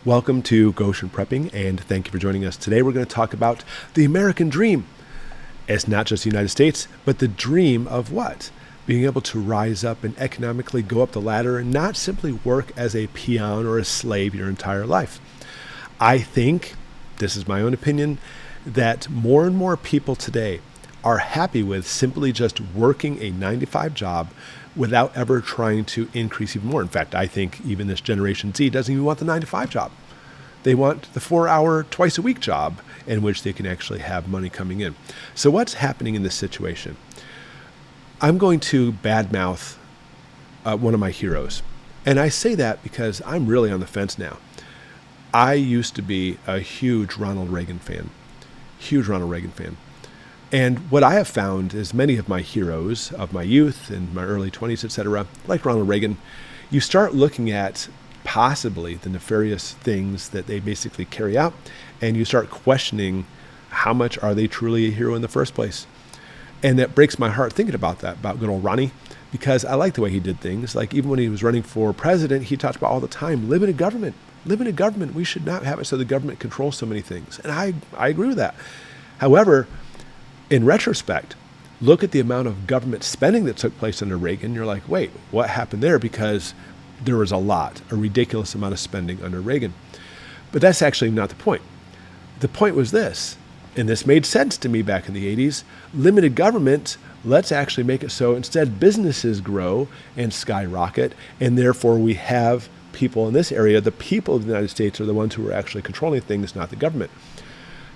Welcome to Goshen Prepping, and thank you for joining us. Today we're going to talk about the American dream. It's not just the United States, but the dream of what? Being able to rise up and economically go up the ladder and not simply work as a peon or a slave your entire life. I think, this is my own opinion, that more and more people today are happy with simply just working a 9-to-5 job without ever trying to increase even more. In fact, I think even this Generation Z doesn't even want the 9-to-5 job. They want the 4-hour, twice-a-week job in which they can actually have money coming in. So what's happening in this situation? I'm going to badmouth one of my heroes. And I say that because I'm really on the fence now. I used to be a huge Ronald Reagan fan. And what I have found is many of my heroes of my youth and my early 20s, etc., like Ronald Reagan, you start looking at possibly the nefarious things that they basically carry out, and you start questioning how much are they truly a hero in the first place. And that breaks my heart thinking about that, about good old Ronnie, because I like the way he did things. Like even when he was running for president, he talked about all the time, live in a government. We should not have it so the government controls so many things. And I agree with that. However, in retrospect, look at the amount of government spending that took place under Reagan. You're like, wait, what happened there? Because there was a ridiculous amount of spending under Reagan. But that's actually not the point. The point was this, and this made sense to me back in the 80s, limited government, let's actually make it so instead businesses grow and skyrocket, and therefore we have people in this area, the people of the United States are the ones who are actually controlling things, not the government.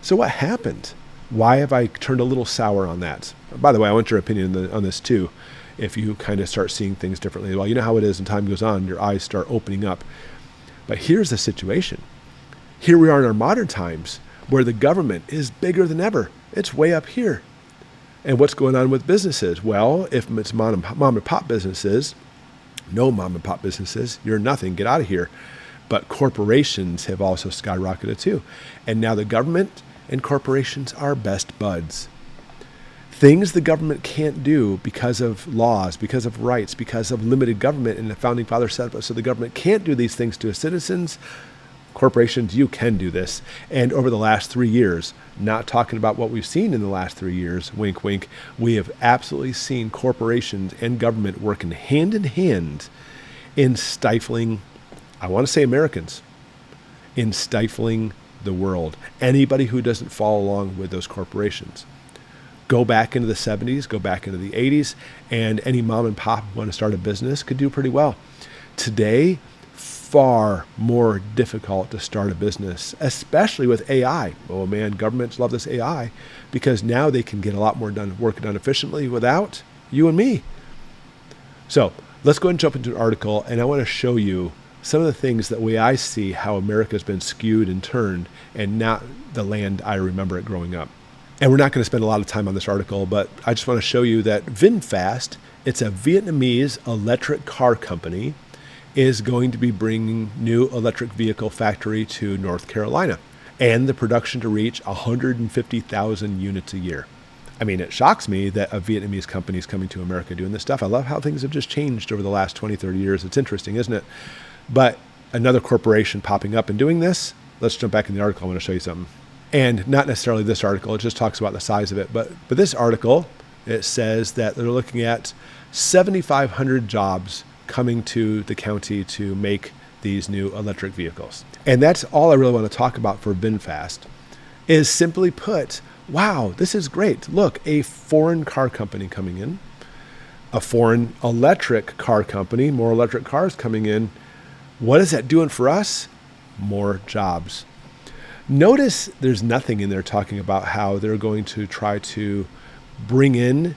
So what happened? Why have I turned a little sour on that? By the way, I want your opinion on this too. If you kind of start seeing things differently, well, you know how it is, and time goes on, your eyes start opening up. But here's the situation. Here we are in our modern times where the government is bigger than ever. It's way up here. And what's going on with businesses? Well, if it's mom and pop businesses, no mom and pop businesses, you're nothing, get out of here. But corporations have also skyrocketed too. And now the government and corporations are best buds. Things the government can't do because of laws, because of rights, because of limited government, and the founding fathers set up so the government can't do these things to its citizens. Corporations, you can do this. And over the last 3 years, not talking about what we've seen in the last 3 years, wink, wink, we have absolutely seen corporations and government working hand in hand in stifling, I want to say Americans, in stifling the world. Anybody who doesn't follow along with those corporations. Go back into the 70s, go back into the 80s, and any mom and pop who want to start a business could do pretty well. Today, far more difficult to start a business, especially with AI. Oh man, governments love this AI because now they can get a lot more work done efficiently without you and me. So let's go ahead and jump into an article, and I want to show you some of the things that way I see how America has been skewed and turned and not the land I remember it growing up. And we're not going to spend a lot of time on this article, but I just want to show you that VinFast, it's a Vietnamese electric car company, is going to be bringing new electric vehicle factory to North Carolina and the production to reach 150,000 units a year. I mean, it shocks me that a Vietnamese company is coming to America doing this stuff. I love how things have just changed over the last 20, 30 years. It's interesting, isn't it? But another corporation popping up and doing this, let's jump back in the article. I want to show you something. And not necessarily this article, it just talks about the size of it. But this article, it says that they're looking at 7,500 jobs coming to the county to make these new electric vehicles. And that's all I really want to talk about for VinFast, is simply put, wow, this is great. Look, a foreign car company coming in, a foreign electric car company, more electric cars coming in. What is that doing for us? More jobs. Notice there's nothing in there talking about how they're going to try to bring in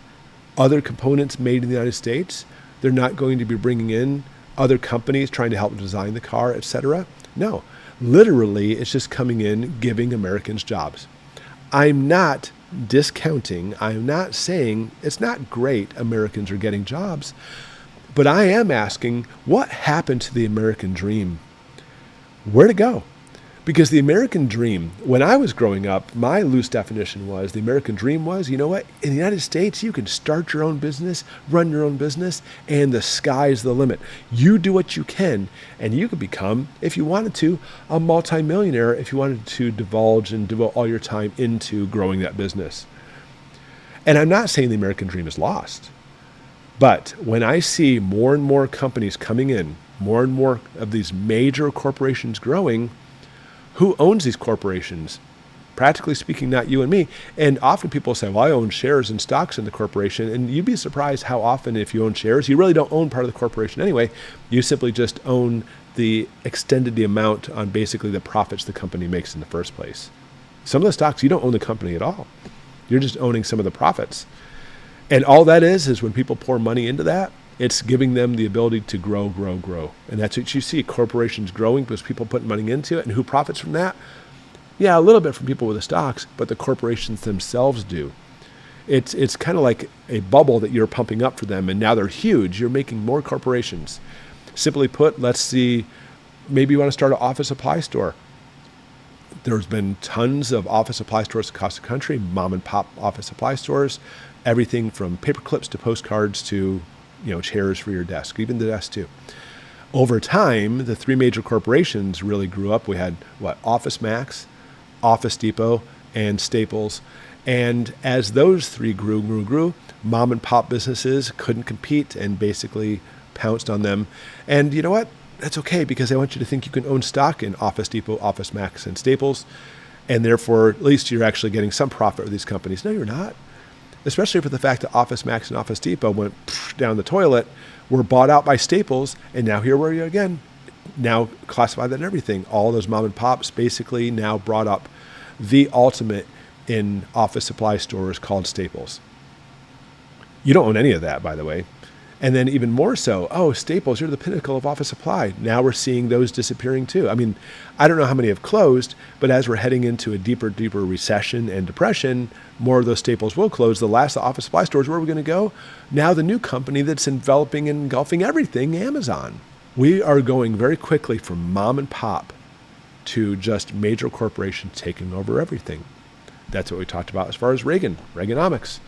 other components made in the United States. They're not going to be bringing in other companies trying to help design the car, etc. No, literally it's just coming in, giving Americans jobs. I'm not discounting, I'm not saying it's not great Americans are getting jobs, but I am asking, what happened to the American dream? Where'd it go? Because the American dream, when I was growing up, my loose definition was the American dream was, you know what? In the United States, you can start your own business, run your own business, and the sky's the limit. You do what you can, and you could become, if you wanted to, a multimillionaire if you wanted to divulge and devote all your time into growing that business. And I'm not saying the American dream is lost, but when I see more and more companies coming in, more and more of these major corporations growing, who owns these corporations? Practically speaking, not you and me. And often people say, well, I own shares and stocks in the corporation. And you'd be surprised how often if you own shares, you really don't own part of the corporation anyway. You simply just own the amount on basically the profits the company makes in the first place. Some of the stocks, you don't own the company at all. You're just owning some of the profits. And all that is when people pour money into that, it's giving them the ability to grow. And that's what you see, corporations growing because people put money into it. And who profits from that? Yeah, a little bit from people with the stocks, but the corporations themselves do. It's kind of like a bubble that you're pumping up for them, and now they're huge. You're making more corporations. Simply put, let's see, maybe you want to start an office supply store. There's been tons of office supply stores across the country, mom and pop office supply stores, everything from paper clips to postcards to chairs for your desk, even the desk too. Over time, the three major corporations really grew up. We had Office Max, Office Depot, and Staples. And as those three grew, mom and pop businesses couldn't compete and basically pounced on them. And you know what? That's okay, because I want you to think you can own stock in Office Depot, Office Max, and Staples. And therefore, at least you're actually getting some profit with these companies. No, you're not. Especially for the fact that Office Max and Office Depot went down the toilet, were bought out by Staples, and now here we are again. Now classified that in everything. All those mom and pops basically now brought up the ultimate in office supply stores called Staples. You don't own any of that, by the way. And then even more so, Staples, you're the pinnacle of office supply. Now we're seeing those disappearing too. I mean, I don't know how many have closed, but as we're heading into a deeper recession and depression, more of those Staples will close. The last office supply stores, where are we going to go? Now the new company that's enveloping and engulfing everything, Amazon. We are going very quickly from mom and pop to just major corporations taking over everything. That's what we talked about as far as Reaganomics.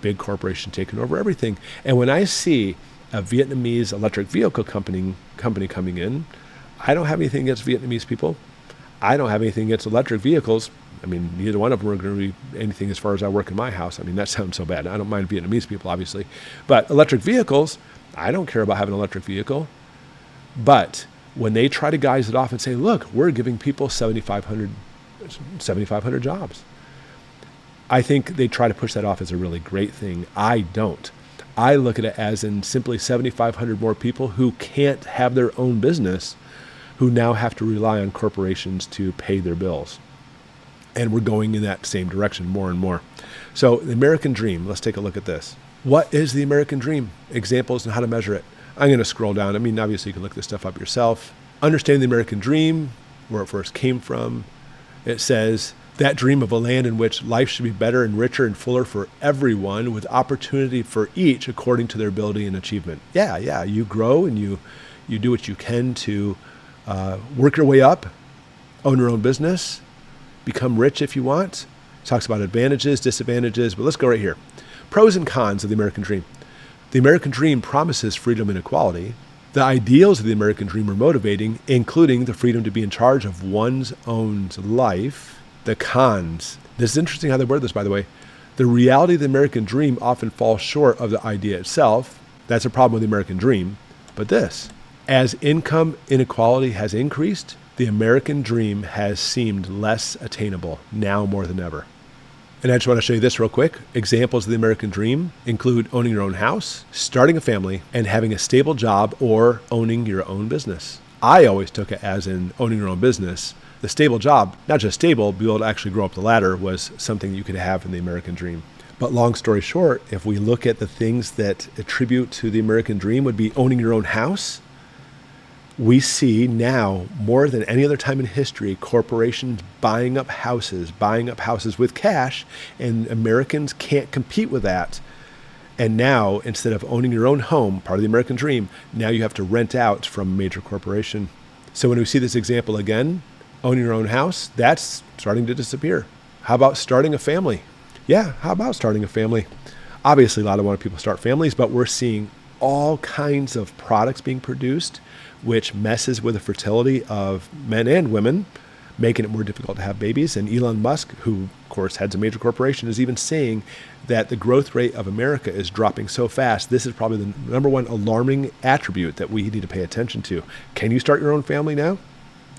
Big corporation taking over everything. And when I see a Vietnamese electric vehicle company coming in, I don't have anything against Vietnamese people. I don't have anything against electric vehicles. I mean, neither one of them are going to be anything as far as I work in my house. I mean, that sounds so bad. I don't mind Vietnamese people, obviously. But electric vehicles, I don't care about having an electric vehicle. But when they try to guise it off and say, look, we're giving people 7,500 jobs, I think they try to push that off as a really great thing. I don't. I look at it as in simply 7,500 more people who can't have their own business, who now have to rely on corporations to pay their bills. And we're going in that same direction more and more. So the American dream, let's take a look at this. What is the American dream? Examples and how to measure it. I'm going to scroll down. I mean, obviously you can look this stuff up yourself. Understanding the American dream, where it first came from. It says, that dream of a land in which life should be better and richer and fuller for everyone, with opportunity for each according to their ability and achievement. Yeah, you grow and you do what you can to work your way up, own your own business, become rich if you want. It talks about advantages, disadvantages, but let's go right here. Pros and cons of the American dream. The American dream promises freedom and equality. The ideals of the American dream are motivating, including the freedom to be in charge of one's own life. The cons. This is interesting how they word this, by the way. The reality of the American dream often falls short of the idea itself. That's a problem with the American dream. But this, as income inequality has increased, the American dream has seemed less attainable now more than ever. And I just want to show you this real quick. Examples of the American dream include owning your own house, starting a family, and having a stable job or owning your own business. I always took it as in owning your own business. The stable job, not just stable, be able to actually grow up the ladder, was something you could have in the American dream. But long story short, if we look at the things that attribute to the American dream would be owning your own house, we see now more than any other time in history, corporations buying up houses with cash, and Americans can't compete with that. And now, instead of owning your own home, part of the American dream, now you have to rent out from a major corporation. So when we see this example again, Owning your own house, that's starting to disappear. How about starting a family? Yeah, how about starting a family? Obviously, a lot of people start families, but we're seeing all kinds of products being produced, which messes with the fertility of men and women, making it more difficult to have babies. And Elon Musk, who of course heads a major corporation, is even saying that the growth rate of America is dropping so fast. This is probably the number one alarming attribute that we need to pay attention to. Can you start your own family now?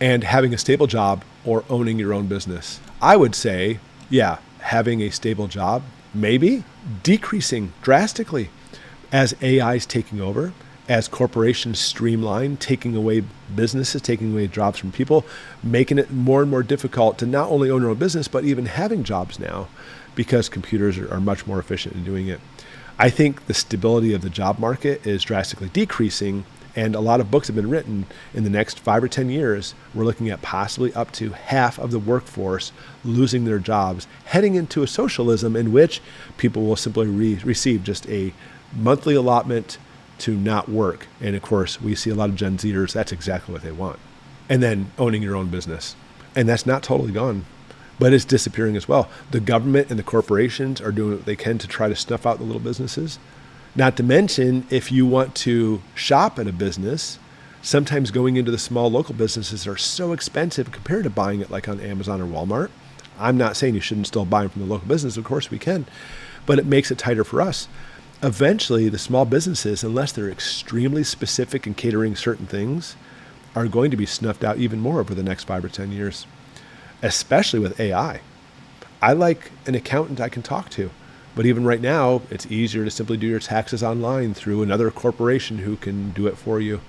And having a stable job or owning your own business? I would say, yeah, having a stable job, maybe decreasing drastically as AI is taking over, as corporations streamline, taking away businesses, taking away jobs from people, making it more and more difficult to not only own your own business, but even having jobs now, because computers are much more efficient in doing it. I think the stability of the job market is drastically decreasing, and a lot of books have been written. In the next 5 or 10 years, we're looking at possibly up to half of the workforce losing their jobs, heading into a socialism in which people will simply receive just a monthly allotment to not work. And of course, we see a lot of Gen Zers, that's exactly what they want. And then owning your own business. And that's not totally gone, but it's disappearing as well. The government and the corporations are doing what they can to try to snuff out the little businesses. Not to mention, if you want to shop at a business, sometimes going into the small local businesses are so expensive compared to buying it like on Amazon or Walmart. I'm not saying you shouldn't still buy them from the local business. Of course we can, but it makes it tighter for us. Eventually, the small businesses, unless they're extremely specific in catering certain things, are going to be snuffed out even more over the next 5 or 10 years, especially with AI. I like an accountant I can talk to. But even right now, it's easier to simply do your taxes online through another corporation who can do it for you.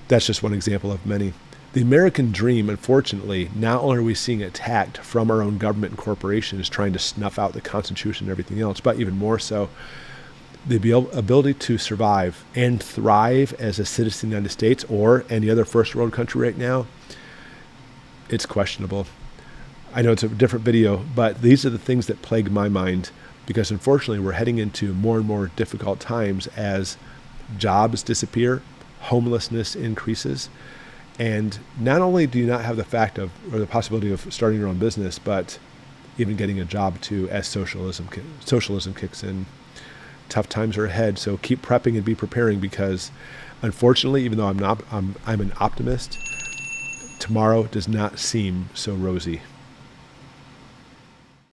That's just one example of many. The American dream, unfortunately, not only are we seeing it attacked from our own government and corporations trying to snuff out the Constitution and everything else, but even more so, the ability to survive and thrive as a citizen of the United States or any other first world country right now, it's questionable. I know it's a different video, but these are the things that plague my mind, because unfortunately we're heading into more and more difficult times as jobs disappear, homelessness increases, and not only do you not have the fact of or the possibility of starting your own business, but even getting a job too as socialism kicks in. Tough times are ahead, so keep prepping and be preparing, because unfortunately, even though I'm an optimist, tomorrow does not seem so rosy.